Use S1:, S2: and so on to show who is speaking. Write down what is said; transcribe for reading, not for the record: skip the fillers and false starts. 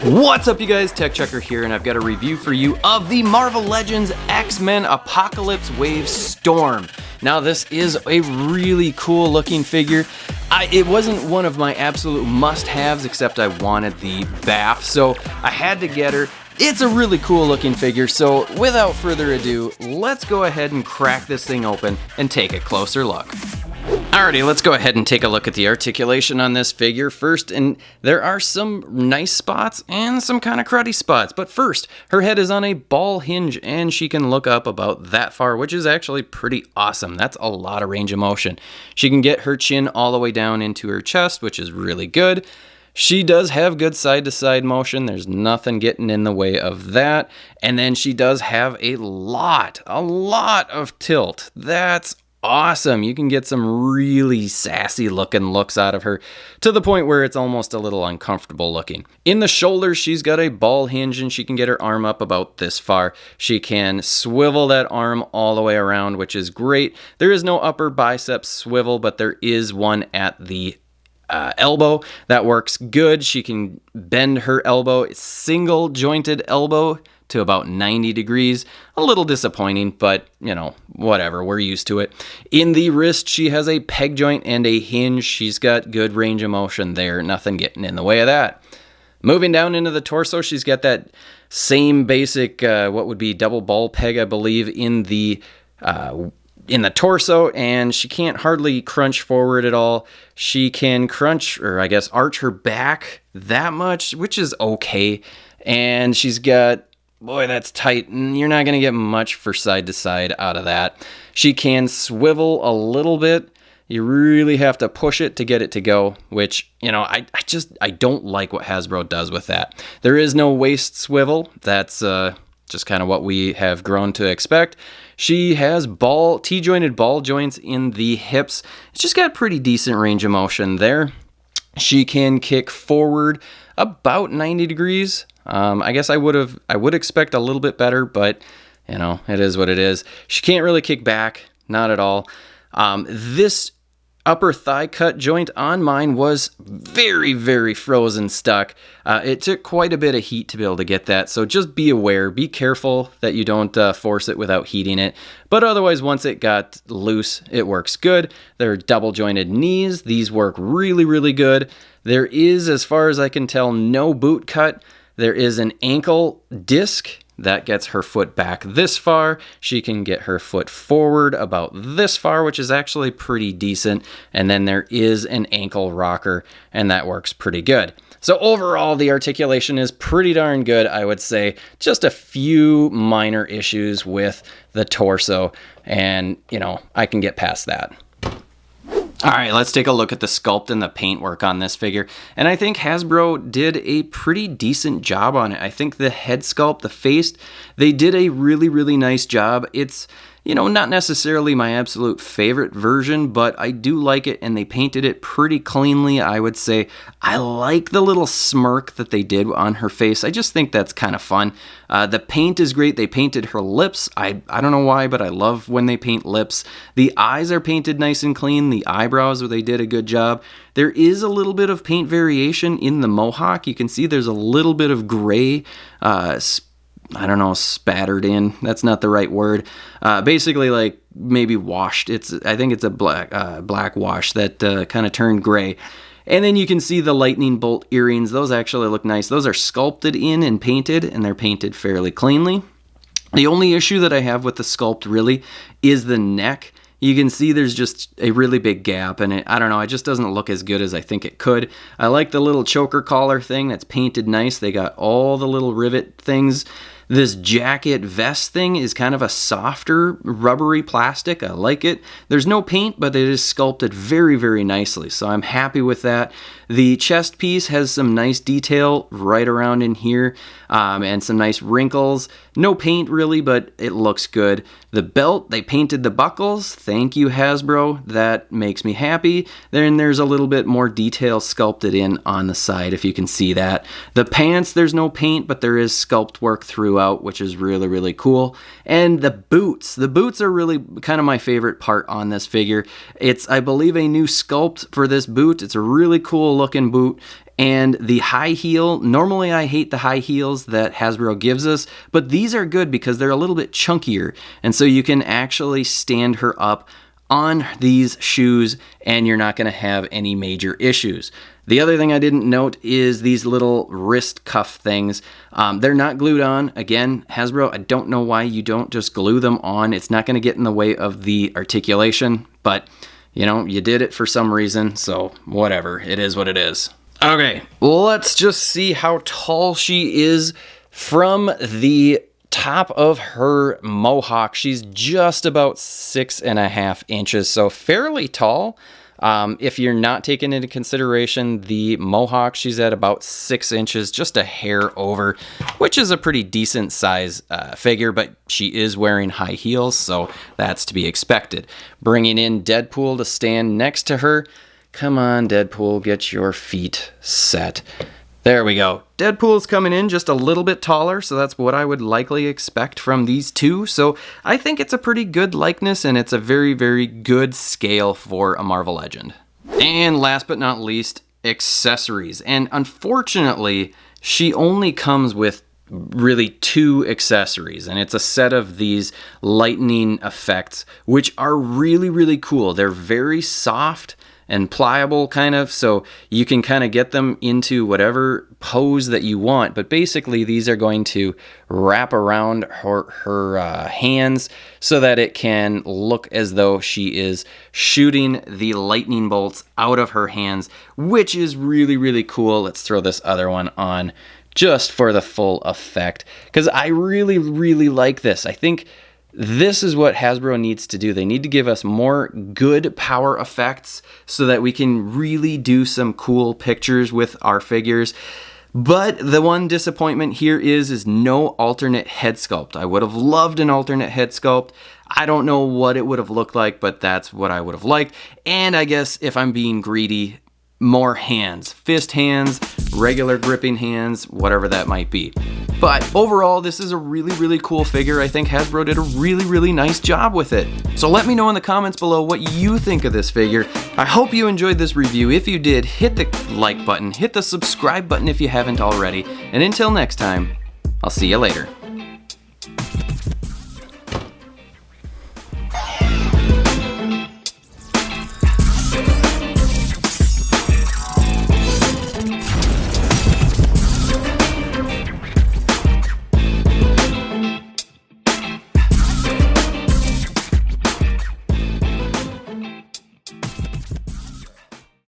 S1: What's up, you guys? Tech Chucker here, and I've got a review for you of the Marvel Legends X-Men Apocalypse Wave Storm. Now, this is a really cool looking figure. It wasn't one of my absolute must-haves, except I wanted the BAF, so I had to get her. It's a really cool looking figure, so without further ado, let's go ahead and crack this thing open and take a closer look. Alrighty, let's go ahead and take a look at the articulation on this figure first, and there are some nice spots and some kind of cruddy spots. But first, her head is on a ball hinge, and she can look up about that far, which is actually pretty awesome. That's a lot of range of motion. She can get her chin all the way down into her chest, which is really good. She does have good side-to-side motion. There's nothing getting in the way of that. And then she does have a lot of tilt. That's awesome. You can get some really sassy looking looks out of her to the point where it's almost a little uncomfortable looking. In the shoulders, she's got a ball hinge and she can get her arm up about this far. She can swivel that arm all the way around, which is great. There is no upper bicep swivel, but there is one at the elbow. That works good. She can bend her elbow, single jointed elbow, to about 90 degrees. A little disappointing, but you know, whatever, we're used to it. In the wrist, she has a peg joint and a hinge. She's got good range of motion there, nothing getting in the way of that. Moving down into the torso, she's got that same basic, what would be double ball peg, I believe, in the torso, and she can't hardly crunch forward at all. She can crunch, or I guess arch her back that much, which is okay. And she's got, boy, that's tight. You're not going to get much for side to side out of that. She can swivel a little bit. You really have to push it to get it to go, which, you know, I don't like what Hasbro does with that. There is no waist swivel. That's just kind of what we have grown to expect. She has T-jointed ball joints in the hips. It's just got pretty decent range of motion there. She can kick forward about 90 degrees. I guess I would expect a little bit better, but you know, it is what it is. She can't really kick back, not at all. This upper thigh cut joint on mine was very frozen stuck. It took quite a bit of heat to be able to get that, so just be aware, be careful that you don't force it without heating it. But otherwise, once it got loose, it works good. There are double jointed knees. These work really good. There is, as far as I can tell, no boot cut. There is an ankle disc that gets her foot back this far. She can get her foot forward about this far, which is actually pretty decent. And then there is an ankle rocker, and that works pretty good. So overall, the articulation is pretty darn good, I would say. Just a few minor issues with the torso, and, you know, I can get past that. All right, let's take a look at the sculpt and the paintwork on this figure. And I think Hasbro did a pretty decent job on it. I think the head sculpt, the face, they did a really nice job. It's, you know, not necessarily my absolute favorite version, but I do like it, and they painted it pretty cleanly, I would say. I like the little smirk that they did on her face. I just think that's kind of fun. The paint is great. They painted her lips. I don't know why, but I love when they paint lips. The eyes are painted nice and clean. The eyebrows, they did a good job. There is a little bit of paint variation in the mohawk. You can see there's a little bit of gray, I don't know, spattered in. That's not the right word. Basically, like maybe washed. I think it's a black wash that kind of turned gray. And then you can see the lightning bolt earrings. Those actually look nice. Those are sculpted in and painted, and they're painted fairly cleanly. The only issue that I have with the sculpt really is the neck. You can see there's just a really big gap, and I don't know, it just doesn't look as good as I think it could. I like the little choker collar thing that's painted nice. They got all the little rivet things. This jacket vest thing is kind of a softer, rubbery plastic. I like it. There's no paint, but it is sculpted very nicely, so I'm happy with that. The chest piece has some nice detail right around in here, and some nice wrinkles. No paint really, but it looks good. The belt, they painted the buckles. Thank you, Hasbro. That makes me happy. Then there's a little bit more detail sculpted in on the side, if you can see that. The pants, there's no paint, but there is sculpt work throughout. out, which is really, really cool. And the boots are really kind of my favorite part on this figure. It's, I believe, a new sculpt for this boot. It's a really cool looking boot. And the high heel, normally I hate the high heels that Hasbro gives us, but these are good because they're a little bit chunkier. And so you can actually stand her up on these shoes and you're not going to have any major issues. The other thing I didn't note is these little wrist cuff things. They're not glued on. Again, Hasbro, I don't know why you don't just glue them on. It's not going to get in the way of the articulation, but you know, you did it for some reason, so whatever. It is what it is. Okay, well, let's just see how tall she is from the top of her mohawk. She's just about 6.5 inches, so fairly tall. If you're not taking into consideration the mohawk, she's at about 6 inches, just a hair over, which is a pretty decent size figure, but she is wearing high heels, so that's to be expected. Bringing in Deadpool to stand next to her. Come on, Deadpool, get your feet set. There we go. Deadpool's coming in just a little bit taller, so that's what I would likely expect from these two. So I think it's a pretty good likeness, and it's a very, very good scale for a Marvel Legend. And last but not least, accessories. And unfortunately, she only comes with really 2 accessories, and it's a set of these lightning effects, which are really, really cool. They're very soft and pliable kind of, so you can kind of get them into whatever pose that you want, but basically these are going to wrap around her hands so that it can look as though she is shooting the lightning bolts out of her hands, which is really, really cool. Let's throw this other one on just for the full effect, because I really, really like this. I think this is what Hasbro needs to do. They need to give us more good power effects so that we can really do some cool pictures with our figures. But the one disappointment here is no alternate head sculpt. I would have loved an alternate head sculpt. I don't know what it would have looked like, but that's what I would have liked. And I guess if I'm being greedy, more hands, fist hands, regular gripping hands, whatever that might be. But overall, this is a really, really cool figure. I think Hasbro did a really, really nice job with it. So let me know in the comments below what you think of this figure. I hope you enjoyed this review. If you did, hit the like button, hit the subscribe button if you haven't already. And until next time, I'll see you later.